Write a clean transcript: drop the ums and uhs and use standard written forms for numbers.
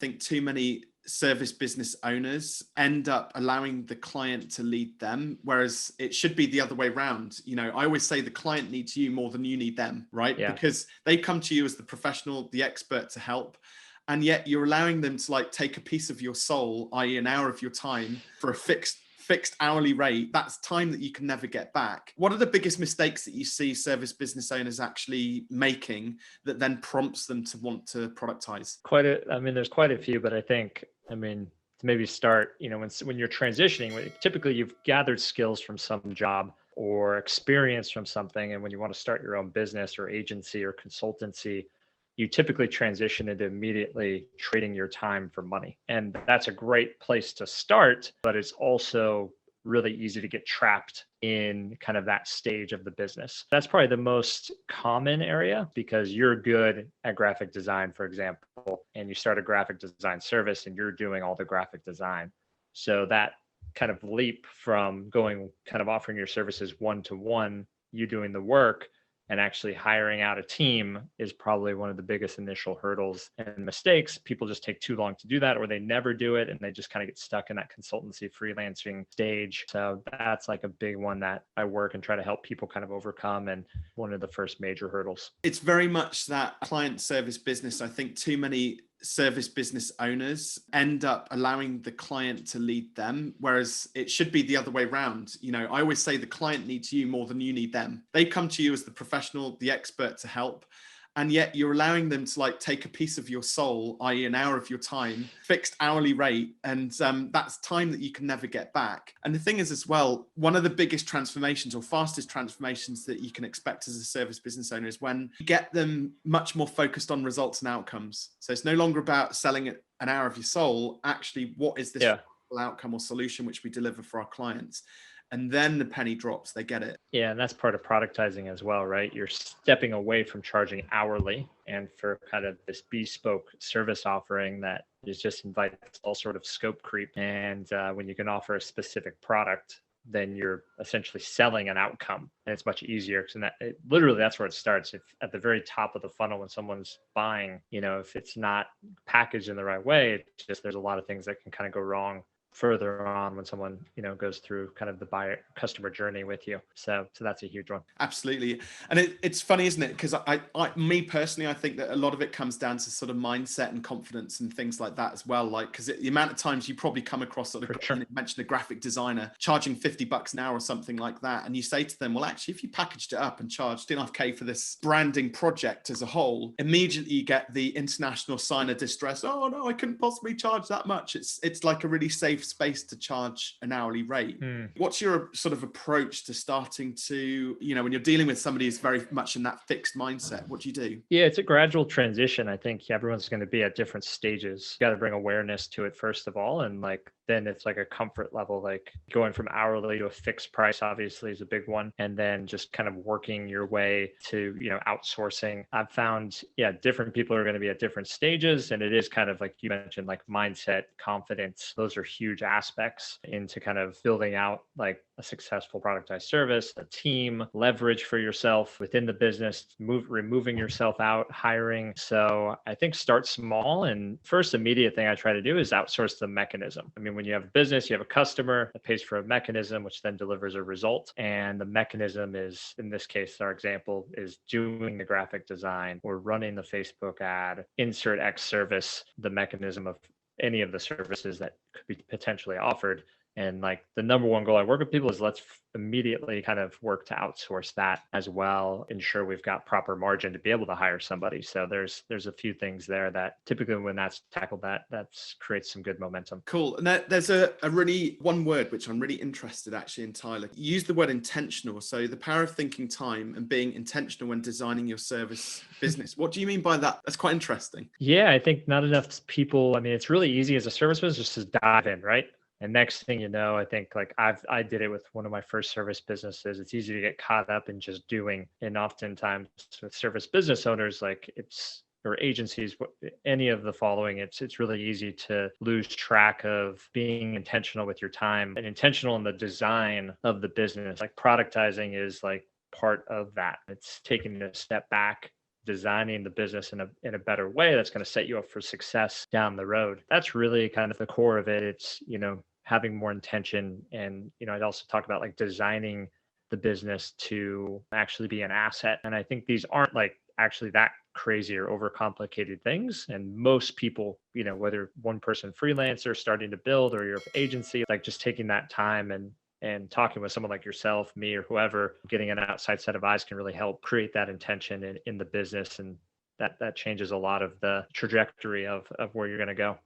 think too many service business owners end up allowing the client to lead them, whereas it should be the other way around. I always say the client needs you more than you need them, right? Yeah. Because they come to you as the professional, the expert to help. And yet you're allowing them to take a piece of your soul, i.e. an hour of your time for a fixed hourly rate. That's time that you can never get back. What are the biggest mistakes that you see service business owners actually making that then prompts them to want to productize? There's quite a few, but to maybe start, when you're transitioning, typically you've gathered skills from some job or experience from something. And when you want to start your own business or agency or consultancy, you typically transition into immediately trading your time for money. And that's a great place to start, but it's also really easy to get trapped in kind of that stage of the business. That's probably the most common area because you're good at graphic design, for example, and you start a graphic design service and you're doing all the graphic design. So that kind of leap from offering your services one-to-one, you doing the work, and actually hiring out a team is probably one of the biggest initial hurdles and mistakes. People just take too long to do that, or they never do it, and they just kind of get stuck in that consultancy freelancing stage. So that's like a big one that I work and try to help people kind of overcome, and one of the first major hurdles. It's very much that client service business. I think too many service business owners end up allowing the client to lead them, whereas it should be the other way around. I always say the client needs you more than you need them. They come to you as the professional, the expert to help. And yet you're allowing them to take a piece of your soul, i.e. an hour of your time, fixed hourly rate. And that's time that you can never get back. And the thing is as well, one of the biggest transformations or fastest transformations that you can expect as a service business owner is when you get them much more focused on results and outcomes. So it's no longer about selling an hour of your soul. Actually, what is this outcome or solution which we deliver for our clients? And then the penny drops, they get it. Yeah, and that's part of productizing as well, right? You're stepping away from charging hourly and for kind of this bespoke service offering that is just invites all sort of scope creep. And when you can offer a specific product, then you're essentially selling an outcome, and it's much easier. Because literally that's where it starts. If at the very top of the funnel, when someone's buying, if it's not packaged in the right way, there's a lot of things that can kind of go wrong further on when someone goes through kind of the buyer customer journey with you. So that's a huge one. Absolutely. And it's funny, isn't it? Because me personally, I think that a lot of it comes down to sort of mindset and confidence and things like that as well. Because the amount of times you probably come across you mentioned a graphic designer charging $50 an hour or something like that, and you say to them, well, actually, if you packaged it up and charged $2.5K for this branding project as a whole, immediately you get the international sign of distress. Oh no, I couldn't possibly charge that much. It's like a really safe space to charge an hourly rate. What's your sort of approach to starting to, when you're dealing with somebody who's very much in that fixed mindset? What do you do? Yeah, it's a gradual transition. I think everyone's going to be at different stages. You got to bring awareness to it first of all, and then it's like a comfort level, like going from hourly to a fixed price obviously is a big one, and then just kind of working your way to outsourcing. I've found different people are going to be at different stages, and it is kind of like you mentioned, like mindset, confidence. Those are huge aspects into kind of building out like a successful productized service, a team, leverage for yourself within the business, removing yourself out, hiring. So I think start small, and first immediate thing I try to do is outsource the mechanism. When you have a business, you have a customer that pays for a mechanism, which then delivers a result. And the mechanism is, in this case, our example is doing the graphic design or running the Facebook ad, insert X service, the mechanism of any of the services that could be potentially offered. And the number one goal I work with people is let's immediately kind of work to outsource that as well, ensure we've got proper margin to be able to hire somebody. So there's a few things there that typically when that's tackled, that creates some good momentum. Cool. And there's a really one word which I'm really interested actually in, Tyler. You use the word intentional. So the power of thinking time and being intentional when designing your service business. What do you mean by that? That's quite interesting. Yeah, I think not enough people. It's really easy as a service business just to dive in, right? And next thing you know, I think I did it with one of my first service businesses. It's easy to get caught up in just doing. And oftentimes with service business owners, or agencies, any of the following, it's really easy to lose track of being intentional with your time and intentional in the design of the business. Productizing is part of that. It's taking a step back designing the business in a better way that's going to set you up for success down the road. That's really kind of the core of it. It's, having more intention. And, I'd also talk about like designing the business to actually be an asset. And I think these aren't like actually that crazy or overcomplicated things. And most people, whether one person freelancer starting to build or your agency, like just taking that time and talking with someone like yourself, me, or whoever, getting an outside set of eyes can really help create that intention in the business. And that changes a lot of the trajectory of where you're going to go.